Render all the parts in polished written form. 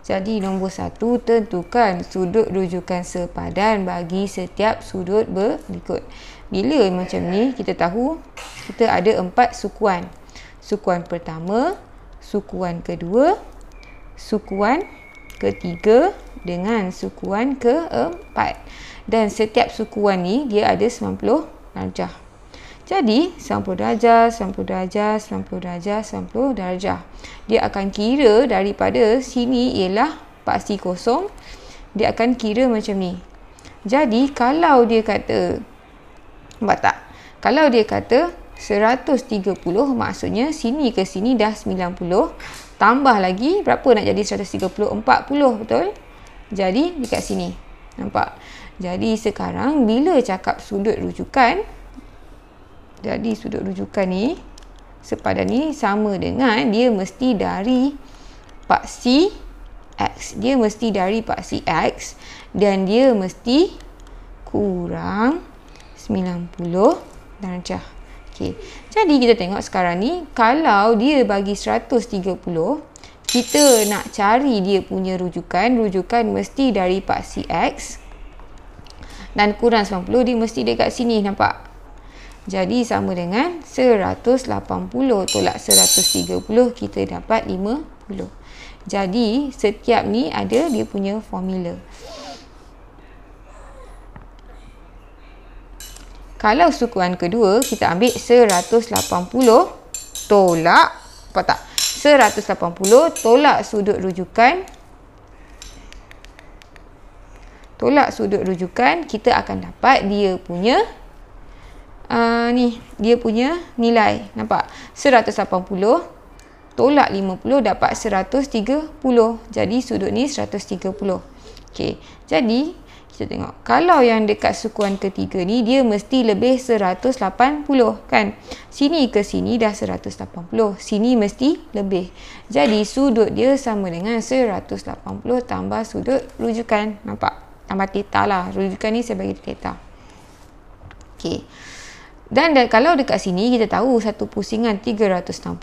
Jadi nombor 1, tentukan sudut rujukan sepadan bagi setiap sudut berikut. Bila macam ni, kita tahu kita ada 4 sukuan. Sukuan pertama, sukuan kedua, sukuan ketiga dengan sukuan keempat. Dan setiap sukuan ni dia ada 90 darjah. Jadi 90 darjah, 90 darjah, 90 darjah, 90 darjah. Dia akan kira daripada sini ialah paksi kosong. Dia akan kira macam ni. Jadi kalau dia kata, nampak tak? Kalau dia kata 130, maksudnya sini ke sini dah 90. Tambah lagi, berapa nak jadi 130? 40, betul? Jadi dekat sini. Nampak? Jadi sekarang bila cakap sudut rujukan, jadi sudut rujukan ni, sepadan ni sama dengan dia mesti dari paksi X. Dia mesti dari paksi X dan dia mesti kurang 90 darjah. Okey. Jadi kita tengok sekarang ni, kalau dia bagi 130, kita nak cari dia punya rujukan. Rujukan mesti dari paksi X dan kurang 90, dia mesti dekat sini, nampak? Jadi sama dengan 180 tolak 130, kita dapat 50. Jadi setiap ni ada dia punya formula. Kalau sukuan kedua, kita ambil 180 tolak, apa tak? 180 tolak sudut rujukan. Tolak sudut rujukan, kita akan dapat dia punya dia punya nilai. Nampak? 180 tolak 50 dapat 130. Jadi sudut ni 130. Okey. Jadi kita tengok, kalau yang dekat sukuan ketiga ni, dia mesti lebih 180 kan. Sini ke sini dah 180. Sini mesti lebih. Jadi sudut dia sama dengan 180 tambah sudut rujukan. Nampak? Tambah theta lah. Rujukan ni saya bagi theta. Okey. Dan kalau dekat sini kita tahu satu pusingan 360.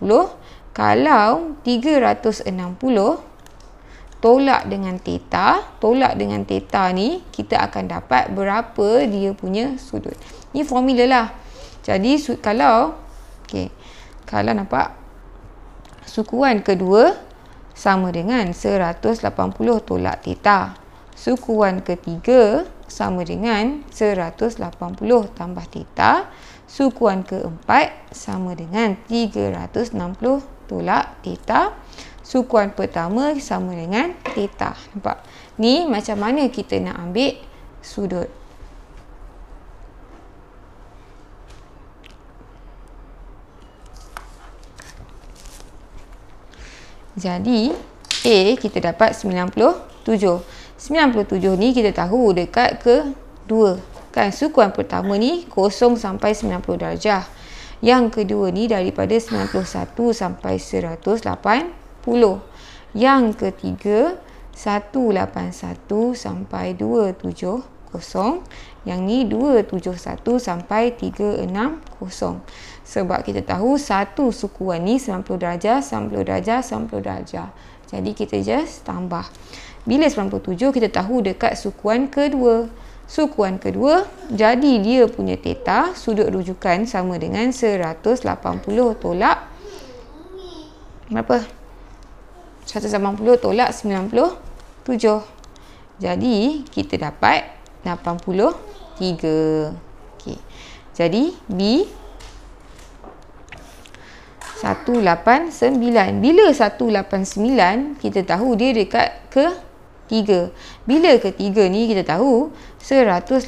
Kalau 360 tolak dengan theta ni, kita akan dapat berapa dia punya sudut. Ni formula lah. Jadi kalau nampak, sukuan kedua sama dengan 180 tolak theta. Sukuan ketiga sama dengan 180 tambah theta. Sukuan keempat sama dengan 360 tolak theta. Sukuan pertama sama dengan theta. Nampak? Ni macam mana kita nak ambil sudut. Jadi A kita dapat 97. 97 ni kita tahu dekat ke 2. Kan sukuan pertama ni 0 sampai 90 darjah. Yang kedua ni daripada 91 sampai 180. Yang ketiga 181 sampai 270. Yang ni 271 sampai 360. Sebab kita tahu satu sukuan ni 90 darjah, 90 darjah, 90 darjah. Jadi kita just tambah. Bila 97 kita tahu dekat sukuan kedua. Sukuan kedua, jadi dia punya theta, sudut rujukan sama dengan 180 tolak berapa? 180 tolak 97. Jadi kita dapat 83. Okey. Jadi B 189. Bila 189, kita tahu dia dekat ke 3. Bila ketiga ni kita tahu 180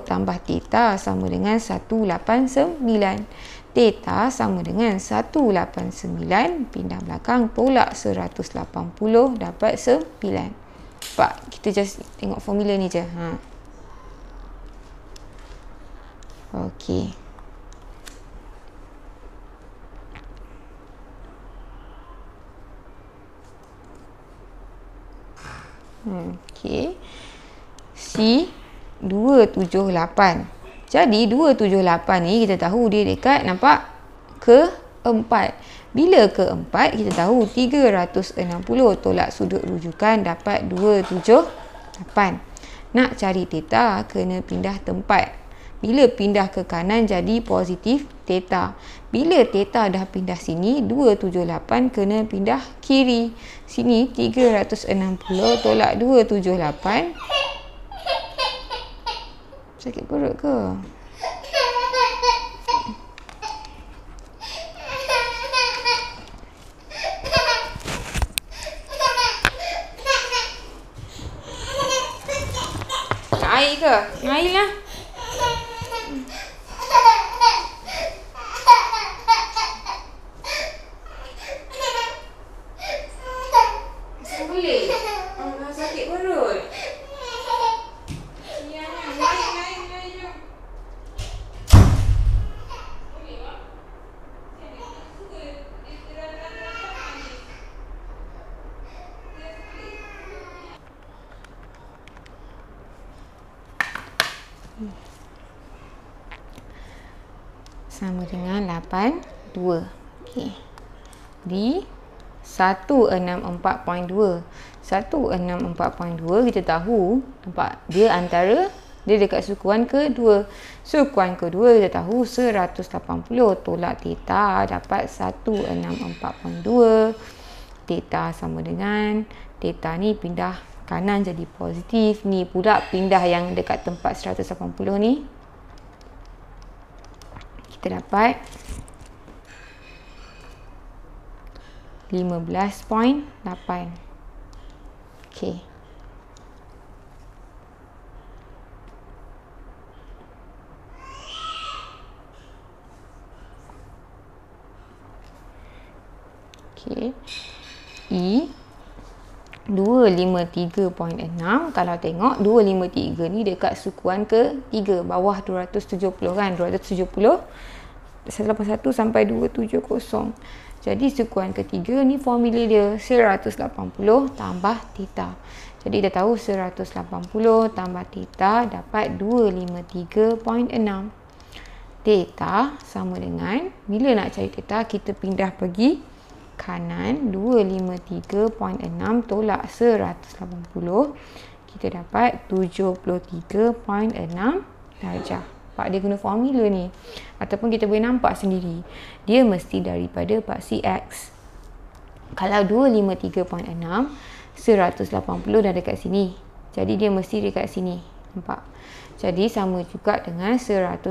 tambah theta sama dengan 189. Theta sama dengan 189 pindah belakang tolak 180 dapat 9. Nampak? Kita just tengok formula ni je. Okey. Okey. C 278. Jadi 278 ni kita tahu dia dekat, nampak, ke 4. Bila keempat, kita tahu 360 tolak sudut rujukan dapat 278. Nak cari theta, kena pindah tempat. Bila pindah ke kanan jadi positif theta. Bila theta dah pindah sini, 278 kena pindah kiri. Sini 360 tolak 278. Sakit perut ke? Air ke? Air lah. Boleh? Sakit perut. Sama dengan 82. Okey. Di 164.2. 164.2 kita tahu, nampak dia antara dia dekat sukuan kedua. Sukuan kedua kita tahu 180 tolak theta dapat 164.2. Theta sama dengan theta ni pindah kanan jadi positif. Ni pula pindah yang dekat tempat 180 ni. Kita dapat 15.8. Okey. Okey. E 253.6. Kalau tengok 253 ni dekat sukuan ke-3, bawah 270 kan, 270 181 sampai 270. Jadi sukuan ketiga ni formula dia 180 tambah theta. Jadi kita tahu 180 tambah theta dapat 253.6. Theta sama dengan, bila nak cari theta kita pindah pergi kanan, 253.6 tolak 180 kita dapat 73.6 darjah. Pak dia guna formula ni, ataupun kita boleh nampak sendiri dia mesti daripada paksi X. Kalau 253.6 180 dah dekat sini, jadi dia mesti dekat sini, nampak? Jadi sama juga dengan 180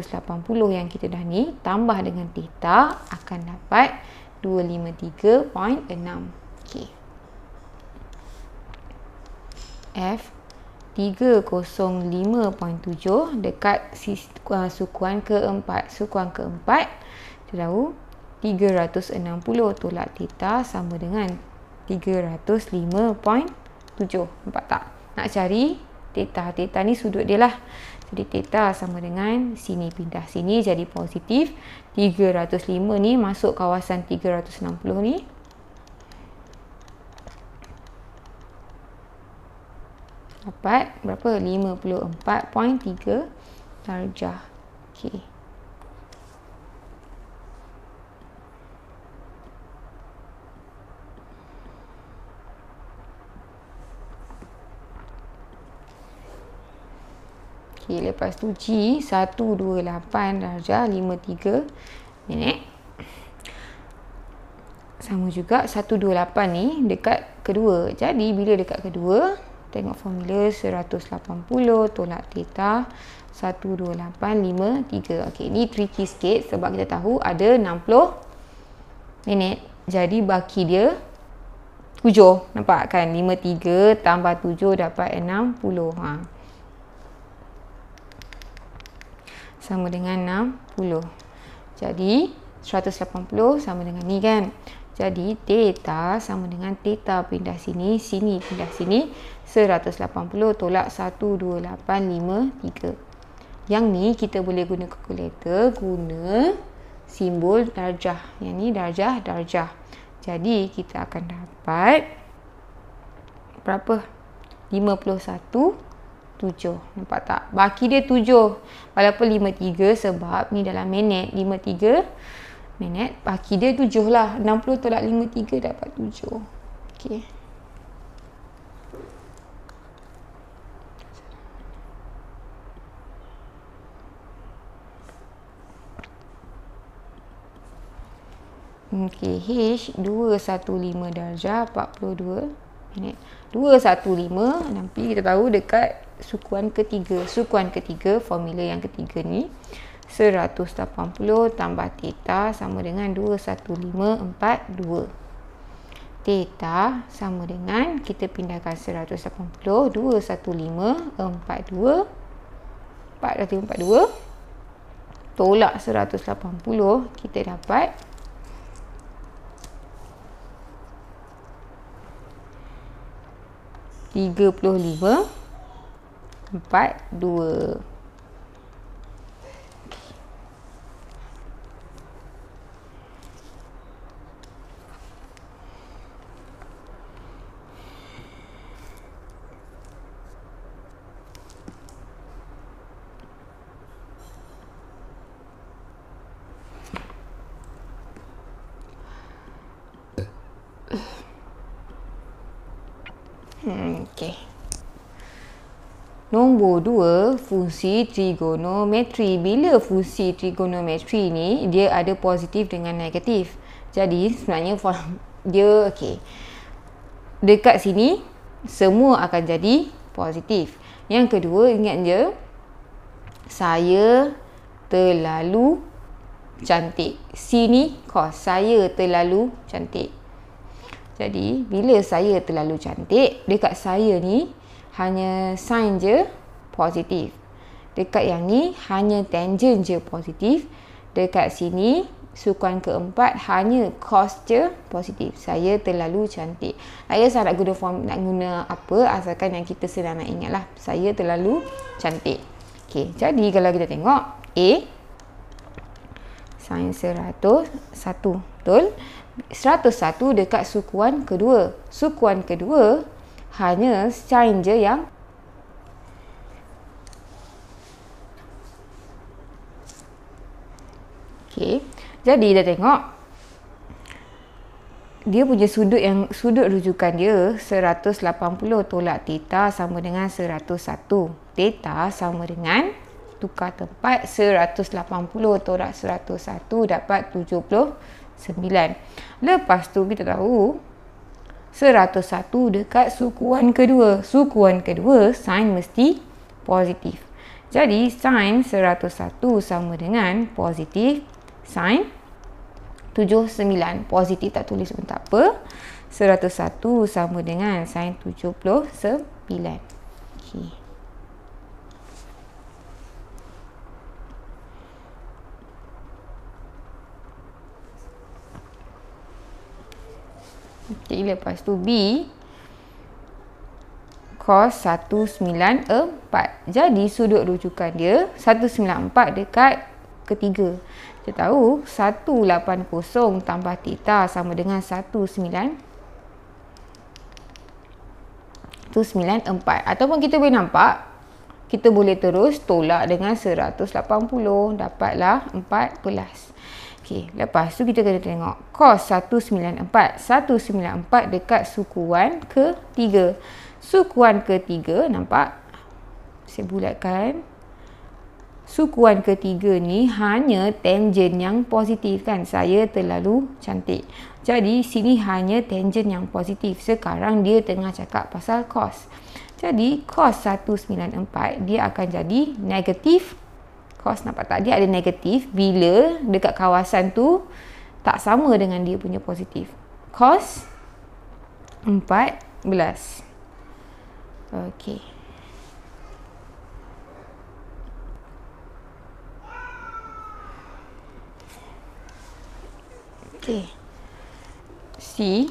yang kita dah ni tambah dengan theta akan dapat 253.6. Okey. F 305.7 dekat sukuan keempat. Sukuan keempat kita tahu 360 tolak theta sama dengan 305.7. Nampak tak? Nak cari theta. Theta ni sudut dia lah. Jadi theta sama dengan sini pindah sini jadi positif. 305 ni masuk kawasan 360 ni. Dapat berapa? 54.3 darjah. Okey. Okey, lepas tu G 128 darjah 53 minit. Sama juga 128 ni dekat kedua. Jadi bila dekat kedua, tengok formula 180 tolak theta 12853. Okey, ni tricky sikit sebab kita tahu ada 60 minit. Jadi baki dia 7. Nampak kan? 53 tambah 7 dapat 60. Sama dengan 60. Jadi 180 sama dengan ni kan? Jadi theta sama dengan theta pindah sini, sini pindah sini, 180 tolak 12853. Yang ni kita boleh guna kalkulator, guna simbol darjah. Yang ni darjah, darjah. Jadi kita akan dapat berapa? 51.7. Nampak tak? Baki dia 7. Walaupun 53 sebab ni dalam minit. 53 minit. Baki dia 7 lah. 60 tolak 53 dapat 7. Okey. Okey, H 215 darjah 42 minit. 215 nanti kita tahu dekat sukuan ketiga. Sukuan ketiga, formula yang ketiga ni 180 tambah theta sama dengan 21542. Theta sama dengan, kita pindahkan 180, 21542 442 tolak 180, kita dapat 3542. Okey. Nombor 2, fungsi trigonometri. Bila fungsi trigonometri ni dia ada positif dengan negatif. Jadi sebenarnya dia okey. Dekat sini semua akan jadi positif. Yang kedua, ingat je, saya terlalu cantik. Sini cos, saya terlalu cantik. Jadi, bila saya terlalu cantik, dekat saya ni hanya sin je positif. Dekat yang ni hanya tangent je positif. Dekat sini, sukuan keempat hanya cos je positif. Saya terlalu cantik. Tak kisah nak guna apa, asalkan yang kita sedang nak ingat lah. Saya terlalu cantik. Okey, jadi kalau kita tengok A, sin 101, betul? 101 dekat sukuan kedua. Sukuan kedua hanya sin je yang okey. Jadi dah tengok dia punya sudut rujukan dia 180 tolak theta sama dengan 101. Theta sama dengan, tukar tempat, 180 tolak 101 dapat 79. Lepas tu kita tahu 101 dekat sukuan kedua. Sukuan kedua sin mesti positif. Jadi sin 101 sama dengan positif sin 79. Positif tak tulis pun tak apa. 101 sama dengan sin 79. Okey. Okay, lepas tu B cos 194. Jadi sudut rujukan dia 194 dekat ketiga. Kita tahu 180 tambah theta sama dengan 194. Ataupun kita boleh nampak, kita boleh terus tolak dengan 180, dapatlah 14. Okey, lepas tu kita kena tengok cos 194. 194 dekat sukuan ketiga. Sukuan ketiga, nampak? Saya bulatkan. Sukuan ketiga ni hanya tangent yang positif kan. Saya terlalu cantik. Jadi sini hanya tangent yang positif. Sekarang dia tengah cakap pasal cos. Jadi cos 194 dia akan jadi negatif. Cos, nampak tak? Dia ada negatif bila dekat kawasan tu tak sama dengan dia punya positif. Cos 14. Okey. Okey. C,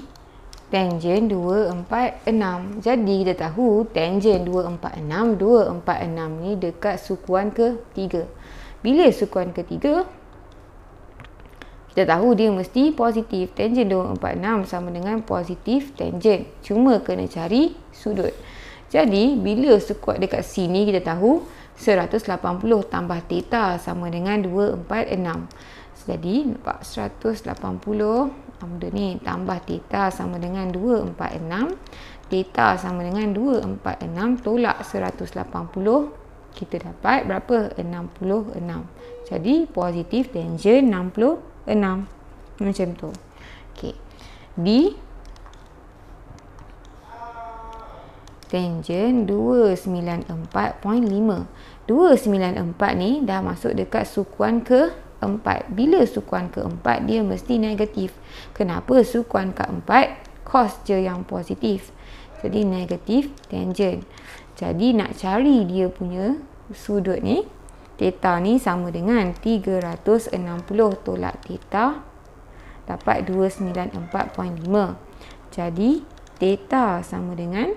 tangent 246. Jadi kita tahu tangent 246, 246 ni dekat sukuan ketiga. Bila sukuan ketiga, kita tahu dia mesti positif. Tangent 246 sama dengan positif tangent. Cuma kena cari sudut. Jadi bila sukuan dekat sini kita tahu 180 tambah theta sama dengan 246. Jadi nampak 180 benda ni tambah theta sama dengan 246. Theta sama dengan 246 tolak 180. Kita dapat berapa? 66. Jadi positif tangent 66. Macam tu. Okey. D tangent 294.5. 294 ni dah masuk dekat sukuan ke-4. Bila sukuan ke-4 dia mesti negatif. Kenapa? Sukuan ke-4 cos je yang positif. Jadi negatif tangent. Jadi nak cari dia punya sudut ni, theta ni sama dengan 360 tolak theta, dapat 294.5. Jadi theta sama dengan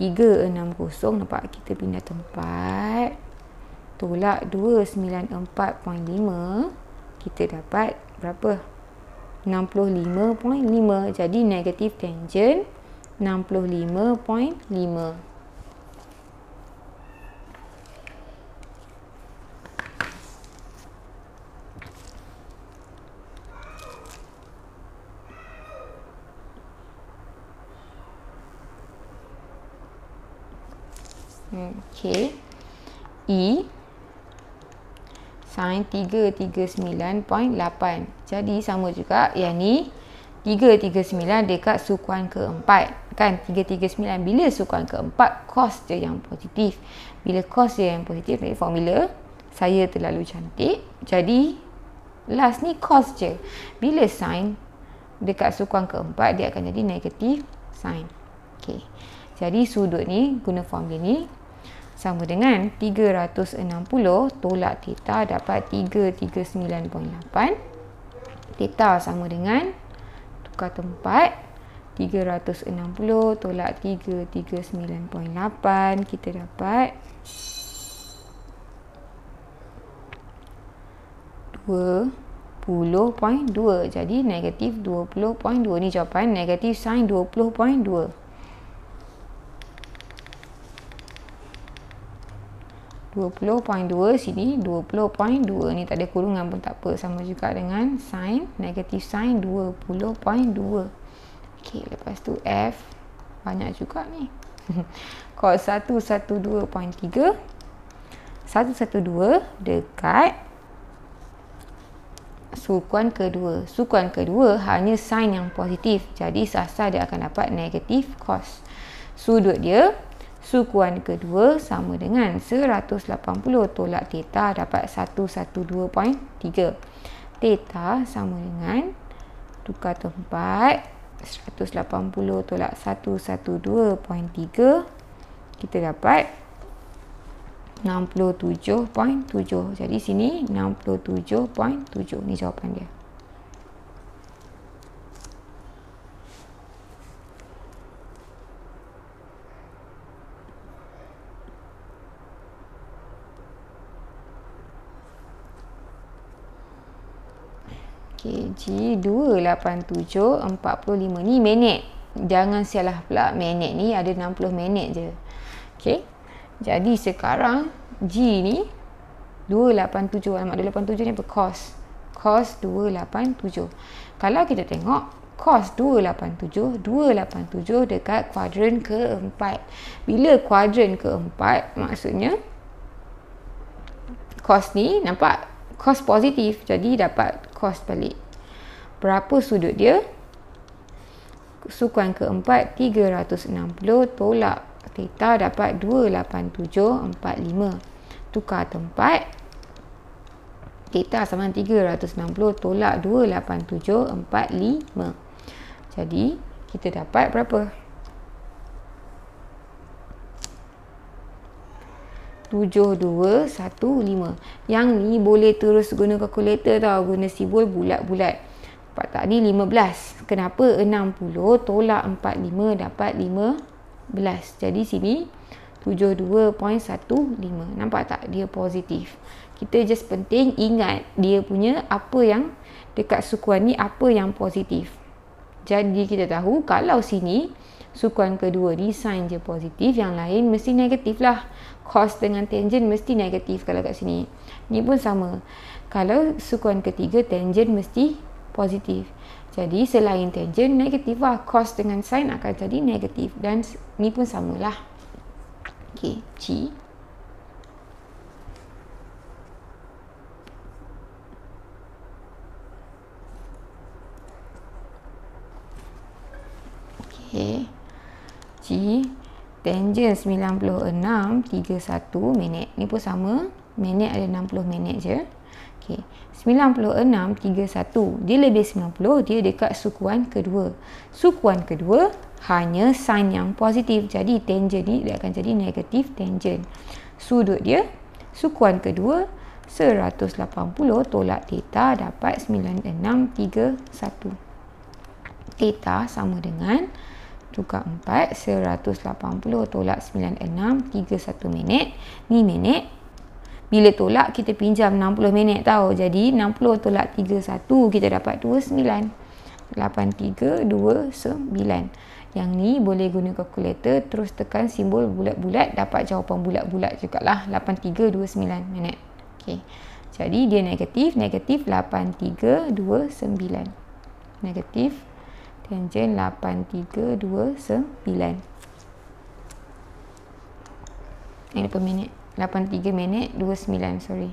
360. Nampak, kita pindah tempat, tolak 294.5, kita dapat berapa? 65.5. Jadi negatif tangent 65.5. Okey. E sin 339.8. Jadi sama juga yang ni 339 dekat sukuan ke-4. Kan 339 bila sukuan ke-4 cos je yang positif. Bila cos je yang positif, ni formula saya terlalu cantik. Jadi last ni cos je. Bila sin dekat sukuan ke-4 dia akan jadi negatif sin. Okey. Jadi sudut ni guna formula ni sama dengan 360 tolak theta, dapat 339.8. Theta sama dengan, tukar tempat, 360 tolak 339.8, kita dapat 20.2. Jadi negatif 20.2. Ni jawapan negatif sin 20.2. 20.2 sini 20.2. Ni tak ada kurungan pun tak apa, sama juga dengan sin, negatif sin 20.2. Okey, lepas tu F banyak juga ni. Cos 112.3. 112 dekat sukuan kedua. Sukuan kedua hanya sin yang positif. Jadi sasar dia akan dapat negatif cos. Sudut dia sukuan kedua sama dengan 180 tolak theta, dapat 112.3. Theta sama dengan, tukar tempat, 180 tolak 112.3, kita dapat 67.7. Jadi sini 67.7. Ni jawapan dia. Okay, G287.45 ni minit. Jangan salah pula, minit ni ada 60 minit je. Okay. Jadi sekarang G ni 287. Alamak, 287 ni apa? Cos. Cos 287. Kalau kita tengok cos 287, 287 dekat kuadran keempat. Bila kuadran keempat, maksudnya cos ni nampak cos positif, jadi dapat cos balik. Berapa sudut dia? Sukuan keempat 360 tolak theta, dapat 287.45. Tukar tempat, theta sama dengan 360 tolak 287.45. Jadi kita dapat berapa? 7215. Yang ni boleh terus guna kalkulator tau, guna simbol bulat-bulat. Nampak tak? Ni 15. Kenapa? 60 tolak 45 dapat 15. Jadi sini 72.15. Nampak tak? Dia positif. Kita just penting ingat dia punya apa yang dekat sukuan ni, apa yang positif. Jadi kita tahu kalau sini Sukuan kedua ni sin je positif, yang lain mesti negatif lah. Cos dengan tangent mesti negatif kalau kat sini. Ni pun sama. Kalau sukuan ketiga, tangent mesti positif. Jadi selain tangent, negatif lah. Cos dengan sin akan jadi negatif. Dan ni pun samalah. Okay, C. Okay. G, tangent 96, 31 minit. Ni pun sama. Minit ada 60 minit je. Okay. 96, 31. Dia lebih 90, dia dekat sukuan kedua. Sukuan kedua hanya sin yang positif. Jadi tangent ni dia akan jadi negatif tangent. Sudut dia, sukuan kedua 180 tolak theta dapat 9631. Theta sama dengan tukar 4, 180 tolak 96, 31 minit. Ni minit. Bila tolak, kita pinjam 60 minit tau. Jadi, 60 tolak 31, kita dapat 29. 8329. Yang ni boleh guna kalkulator, terus tekan simbol bulat-bulat, dapat jawapan bulat-bulat jugalah. 8329 minit. Okay. Jadi, dia negatif 8329. Negatif tangent 8329. Ini per minit. 83 minit 29, sorry.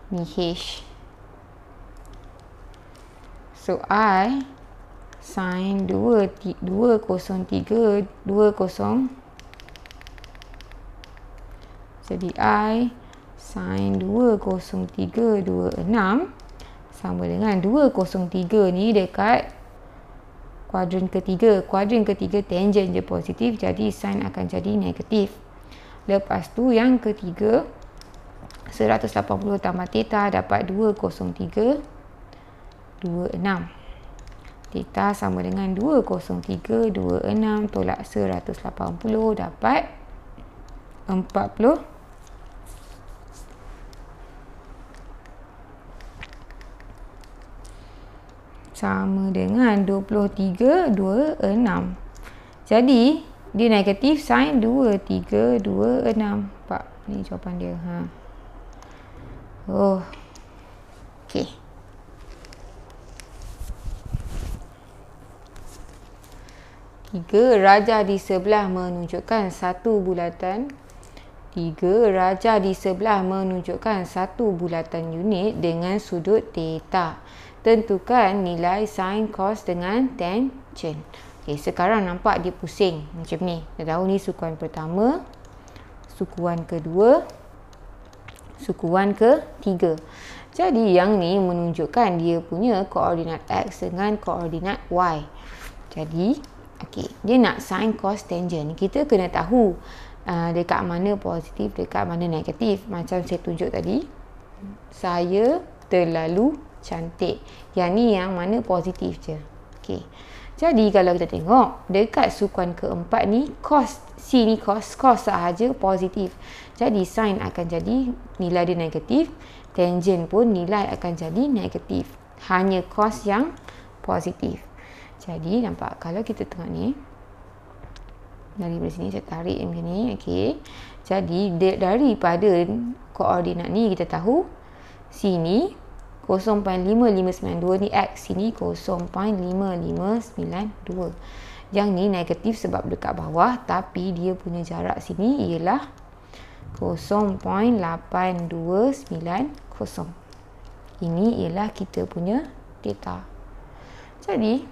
Ni H. So I sin 203 20. Jadi I sin 20326 sama dengan 203 ni dekat kuadran ketiga. Kuadran ketiga tangent je positif, jadi sin akan jadi negatif. Lepas tu yang ketiga 180 tambah theta dapat 20326. Theta sama dengan 20326 tolak 180 dapat 40. Sama dengan 2326. Jadi dia negatif sin 2326. Nampak? Ni jawapan dia. Oh. Okey. Tiga raja di sebelah menunjukkan satu bulatan. Tiga raja di sebelah menunjukkan satu bulatan unit dengan sudut theta. Tentukan nilai sin, cos dengan tangent. Okay, sekarang nampak dia pusing macam ni. Kita tahu ni sukuan pertama, sukuan kedua, sukuan ketiga. Jadi yang ni menunjukkan dia punya koordinat x dengan koordinat y. Jadi, okay, dia nak sin, cos, tangent. Kita kena tahu dekat mana positif, dekat mana negatif. Macam saya tunjuk tadi, saya terlalu cantik. Yang ni yang mana positif je. Okay. Jadi kalau kita tengok dekat sukuan keempat ni, cos, C ni cos sahaja positif. Jadi sin akan jadi nilai dia negatif, tangent pun nilai akan jadi negatif. Hanya cos yang positif. Jadi nampak kalau kita tengok ni, dari sini saya tarik macam ni. Okay. Jadi daripada koordinat ni kita tahu C ni 0.5592 ni X, sini 0.5592. Yang ni negatif sebab dekat bawah, tapi dia punya jarak sini ialah 0.8290. Ini ialah kita punya theta. Jadi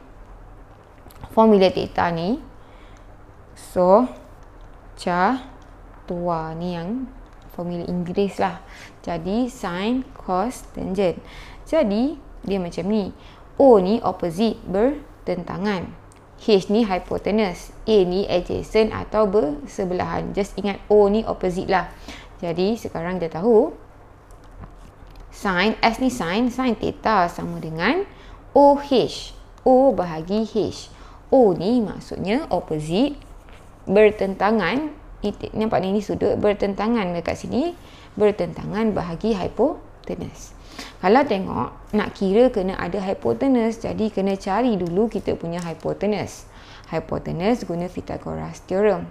formula theta ni tua ni yang formula Inggeris lah. Jadi sin, cos, tangent. Jadi dia macam ni. O ni opposite, bertentangan. H ni hypotenuse. A ni adjacent atau bersebelahan. Just ingat O ni opposite lah. Jadi sekarang kita tahu sin, S ni sin theta sama dengan OH. O bahagi H. O ni maksudnya opposite, bertentangan. Nampak ni sudut bertentangan dekat sini, bertentangan bahagi hypotenuse. hypotenuse. Kalau tengok, nak kira kena ada hypotenuse. Jadi, kena cari dulu kita punya hypotenuse. Hypotenuse guna Pythagoras theorem.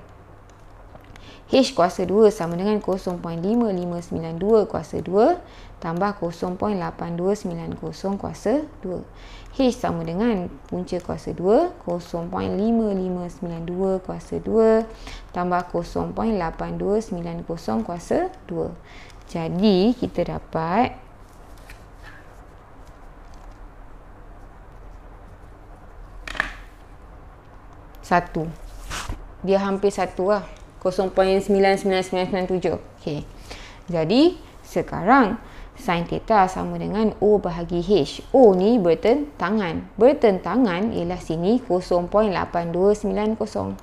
H kuasa 2 sama dengan 0.5592 kuasa 2 tambah 0.8290 kuasa 2. H sama dengan punca kuasa 2, 0.5592 kuasa 2 tambah 0.8290 kuasa 2. Jadi, kita dapat 1. Dia hampir 1 lah. 0.99997. Okey. Jadi, sekarang sin theta sama dengan O bahagi H. O ni bertentangan. Bertentangan ialah sini 0.8290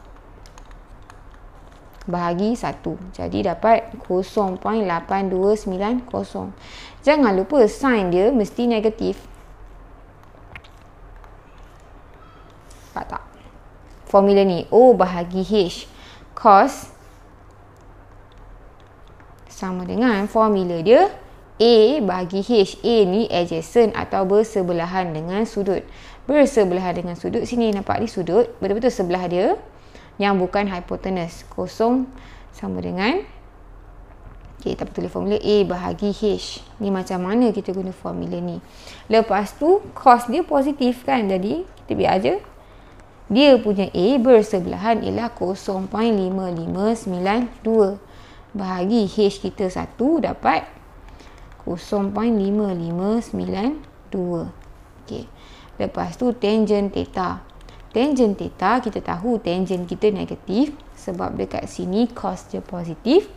bahagi 1. Jadi, dapat 0.8290. Jangan lupa sin dia mesti negatif. Nampak tak? Formula ni, O bahagi H cos sama dengan formula dia A bahagi H. A ni adjacent atau bersebelahan dengan sudut. Bersebelahan dengan sudut, sini nampak ni sudut, betul-betul sebelah dia yang bukan hypotenuse. Kosong sama dengan, kita tulis formula A bahagi H. Ni macam mana kita guna formula ni. Lepas tu cos dia positif kan, jadi kita biar aja. Dia punya A bersebelahan ialah 0.5592 bahagi H kita 1 dapat 0.5592. Okey. Lepas tu tangent theta. Tangent theta kita tahu tangent kita negatif sebab dekat sini cos dia positif.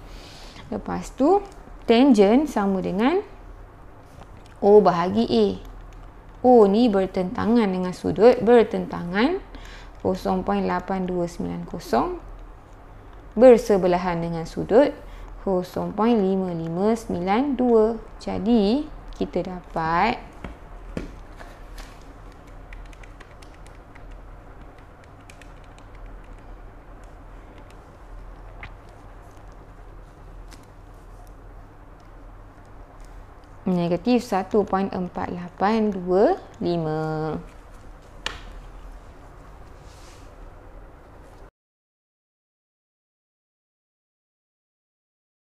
Lepas tu tangent sama dengan O bahagi A. O ni bertentangan dengan sudut, bertentangan 0.8290 bersebelahan dengan sudut 0.5592. Jadi kita dapat negatif 1.4825.